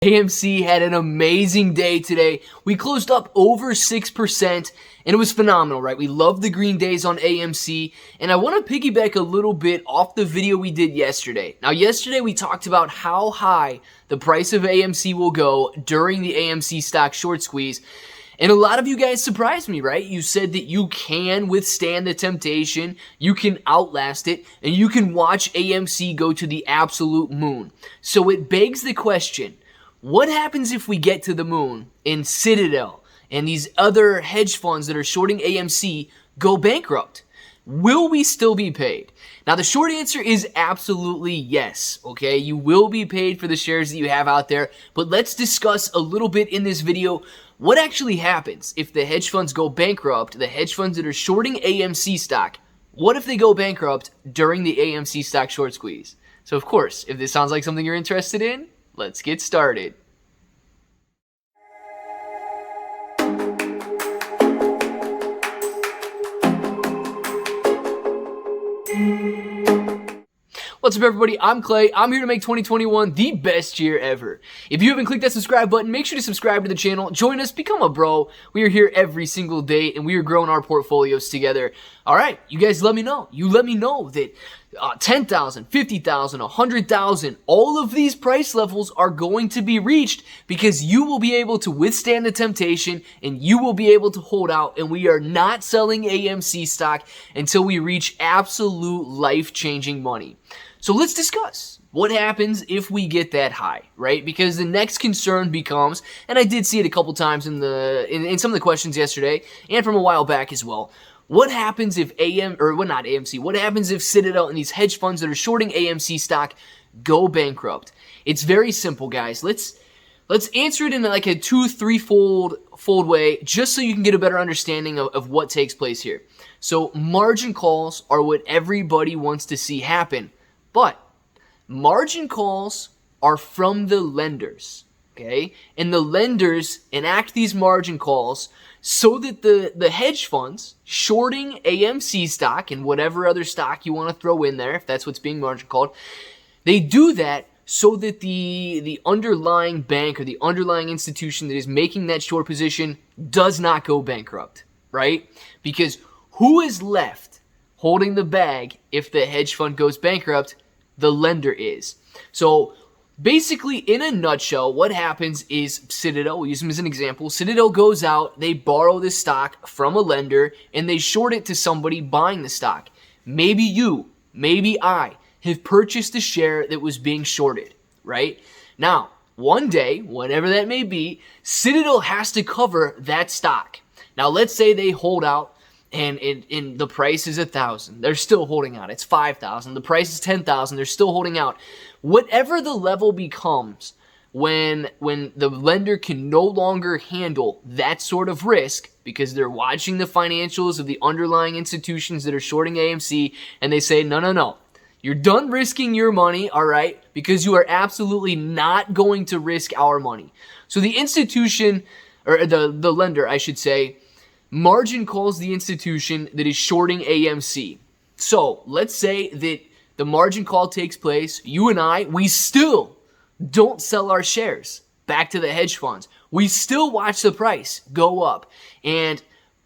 AMC had an amazing day today. We closed up over 6%, and it was phenomenal, right? We love the green days on AMC, and I want to piggyback a little bit off the video we did yesterday. Now, yesterday we talked about how high the price of AMC will go during the AMC Stock short squeeze, and a lot of you guys surprised me, right? You said that you can withstand the temptation, you can outlast it, and you can watch AMC go to the absolute moon. So it begs the question, what happens if we get to the moon and Citadel and these other hedge funds that are shorting AMC go bankrupt? Will we still be paid? Now, the short answer is absolutely yes, okay? You will be paid for the shares that you have out there, but let's discuss a little bit in this video what actually happens if the hedge funds go bankrupt, the hedge funds that are shorting AMC stock. What if they go bankrupt during the AMC stock short squeeze? So, of course, if this sounds like something you're interested in, let's get started. What's up, everybody? I'm Clay. I'm here to make 2021 the best year ever. If you haven't clicked that subscribe button, make sure to subscribe to the channel. Join us, become a bro. We are here every single day, and we are growing our portfolios together. All right, you guys let me know. You let me know that 10,000, 50,000, 100,000, all of these price levels are going to be reached because you will be able to withstand the temptation and you will be able to hold out, and we are not selling AMC stock until we reach absolute life-changing money. So let's discuss what happens if we get that high, right? Because the next concern becomes, and I did see it a couple times in some of the questions yesterday and from a while back as well, what happens if what happens if Citadel and these hedge funds that are shorting AMC stock go bankrupt? It's very simple, guys. Let's answer it in like a 2-3 fold way, just so you can get a better understanding of what takes place here. So margin calls are what everybody wants to see happen, but margin calls are from the lenders, okay? And the lenders enact these margin calls so that the hedge funds shorting AMC stock and whatever other stock you want to throw in there, if that's what's being margin called, they do that so that the underlying bank or the underlying institution that is making that short position does not go bankrupt, right? Because who is left holding the bag if the hedge fund goes bankrupt? The lender is. So basically, in a nutshell, what happens is Citadel, we'll use them as an example, Citadel goes out, they borrow the stock from a lender, and they short it to somebody buying the stock. Maybe you, maybe I, have purchased a share that was being shorted, right? Now, one day, whenever that may be, Citadel has to cover that stock. Now, let's say they hold out, and the price is 1,000. They're still holding out. It's 5,000. The price is 10,000. They're still holding out. Whatever the level becomes when the lender can no longer handle that sort of risk because they're watching the financials of the underlying institutions that are shorting AMC, and they say, no. You're done risking your money, all right, because you are absolutely not going to risk our money. So the institution, or the lender, I should say, margin calls the institution that is shorting AMC. So let's say that the margin call takes place. You and I, we still don't sell our shares back to the hedge funds. We still watch the price go up. And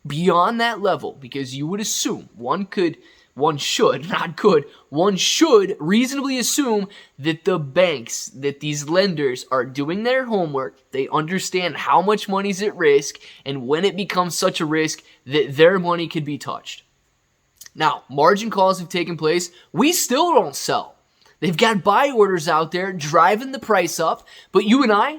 beyond that level, because you would assume, one should reasonably assume that the banks, that these lenders are doing their homework, they understand how much money's at risk, and when it becomes such a risk that their money could be touched. Now, margin calls have taken place. We still don't sell. They've got buy orders out there driving the price up, but you and I,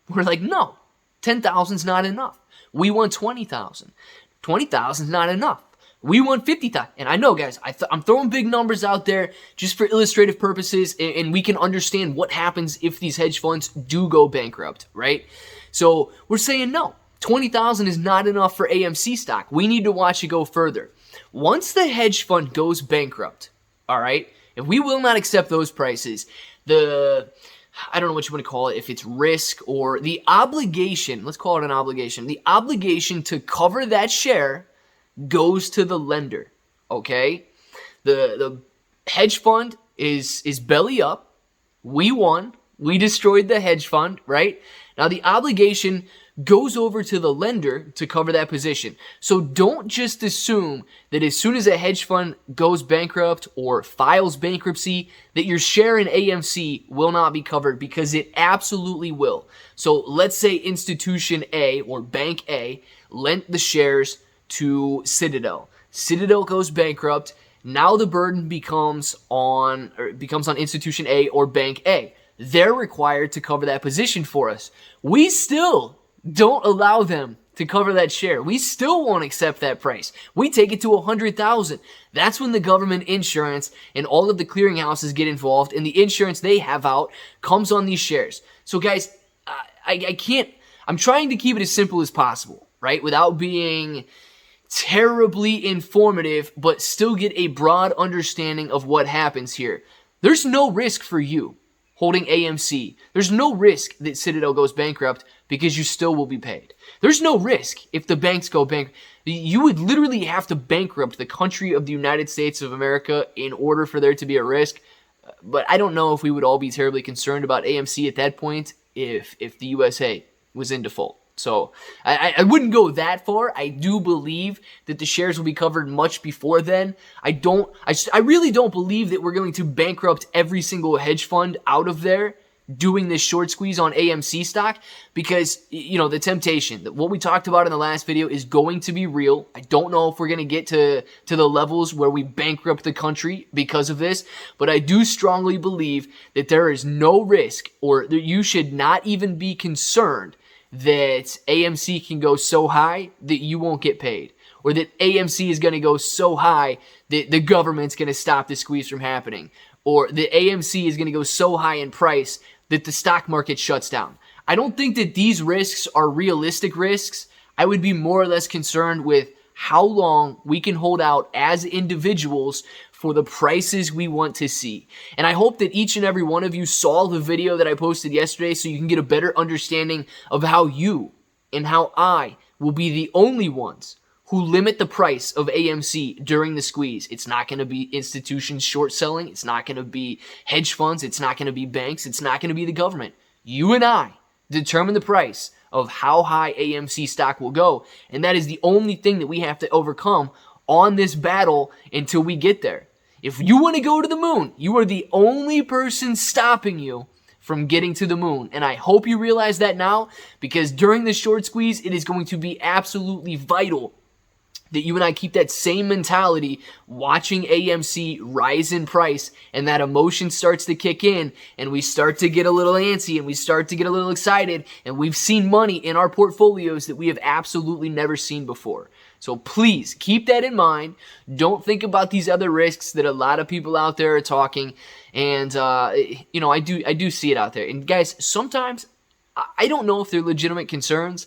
we're like, no, 10,000 is not enough. We want 20,000. 20,000 is not enough. We want 50,000. And I know, guys, I'm throwing big numbers out there just for illustrative purposes, and we can understand what happens if these hedge funds do go bankrupt, right? So we're saying no. 20,000 is not enough for AMC stock. We need to watch it go further. Once the hedge fund goes bankrupt, all right, if we will not accept those prices, I don't know what you want to call it, if it's risk or the obligation, let's call it an obligation, the obligation to cover that share goes to the lender, okay? The hedge fund is belly up. We won. We destroyed the hedge fund, right? Now the obligation goes over to the lender to cover that position. So don't just assume that as soon as a hedge fund goes bankrupt or files bankruptcy, that your share in AMC will not be covered, because it absolutely will. So let's say institution A or bank A lent the shares to Citadel. Citadel goes bankrupt. Now the burden becomes on institution A or bank A. They're required to cover that position for us. We still don't allow them to cover that share. We still won't accept that price. We take it to 100,000. That's when the government insurance and all of the clearinghouses get involved, and the insurance they have out comes on these shares. So guys, I'm trying to keep it as simple as possible, right? Without being terribly informative, but still get a broad understanding of what happens here. There's no risk for you holding AMC. There's no risk that Citadel goes bankrupt, because you still will be paid. There's no risk if the banks go bankrupt. You would literally have to bankrupt the country of the United States of America in order for there to be a risk. But I don't know if we would all be terribly concerned about AMC at that point if the USA was in default. So I wouldn't go that far. I do believe that the shares will be covered much before then. I really don't believe that we're going to bankrupt every single hedge fund out of there doing this short squeeze on AMC stock, because, you know, the temptation, what we talked about in the last video, is going to be real. I don't know if we're going to get to the levels where we bankrupt the country because of this, but I do strongly believe that there is no risk, or that you should not even be concerned that AMC can go so high that you won't get paid, or that AMC is going to go so high that the government's going to stop the squeeze from happening, or that AMC is going to go so high in price that the stock market shuts down. I don't think that these risks are realistic risks. I would be more or less concerned with how long we can hold out as individuals for the prices we want to see. And I hope that each and every one of you saw the video that I posted yesterday, so you can get a better understanding of how you and how I will be the only ones who limit the price of AMC during the squeeze. It's not going to be institutions short selling. It's not going to be hedge funds. It's not going to be banks. It's not going to be the government. You and I determine the price of how high AMC stock will go. And that is the only thing that we have to overcome on this battle until we get there. If you want to go to the moon, you are the only person stopping you from getting to the moon. And I hope you realize that now, because during the short squeeze, it is going to be absolutely vital that you and I keep that same mentality watching AMC rise in price, and that emotion starts to kick in, and we start to get a little antsy, and we start to get a little excited, and we've seen money in our portfolios that we have absolutely never seen before. So please keep that in mind. Don't think about these other risks that a lot of people out there are talking. And, you know, I do see it out there. And guys, sometimes I don't know if they're legitimate concerns,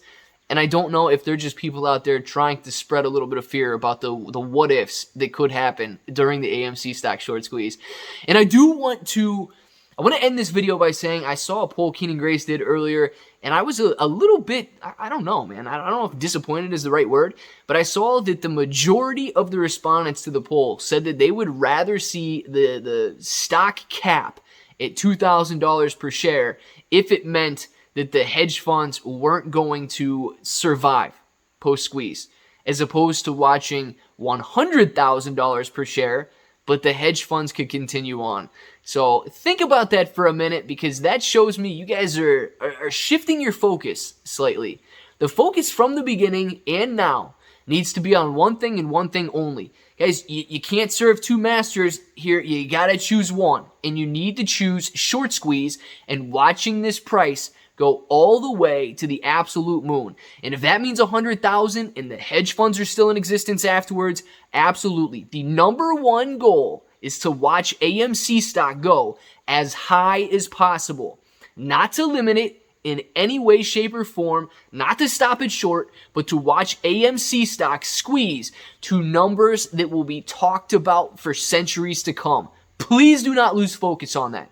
and I don't know if they're just people out there trying to spread a little bit of fear about the what ifs that could happen during the AMC stock short squeeze. And I want to end this video by saying I saw a poll Keenan Grace did earlier, and I was a little bit, I don't know, man. I don't know if disappointed is the right word, but I saw that the majority of the respondents to the poll said that they would rather see the stock cap at $2,000 per share if it meant that the hedge funds weren't going to survive post-squeeze, as opposed to watching $100,000 per share, but the hedge funds could continue on. So think about that for a minute, because that shows me you guys are shifting your focus slightly. The focus from the beginning and now needs to be on one thing and one thing only. Guys, you can't serve two masters here. You got to choose one, and you need to choose short squeeze and watching this price go all the way to the absolute moon. And if that means 100,000 and the hedge funds are still in existence afterwards, absolutely. The number one goal is to watch AMC stock go as high as possible. Not to limit it in any way, shape, or form, not to stop it short, but to watch AMC stock squeeze to numbers that will be talked about for centuries to come. Please do not lose focus on that.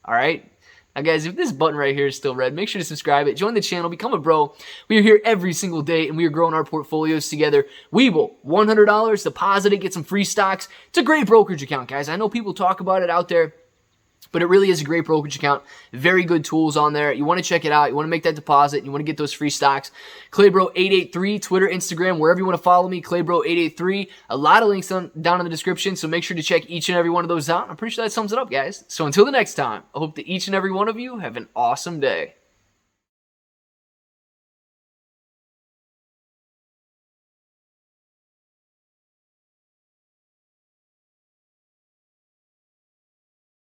All right? Now, guys, if this button right here is still red, make sure to subscribe it, join the channel, become a bro. We are here every single day, and we are growing our portfolios together. Webull, $100, deposit it, get some free stocks. It's a great brokerage account, guys. I know people talk about it out there, But it really is a great brokerage account. Very good tools on there. You want to check it out. You want to make that deposit. You want to get those free stocks. ClayBro883, Twitter, Instagram, wherever you want to follow me, ClayBro883. A lot of links down in the description, so make sure to check each and every one of those out. I'm pretty sure that sums it up, guys. So until the next time, I hope that each and every one of you have an awesome day.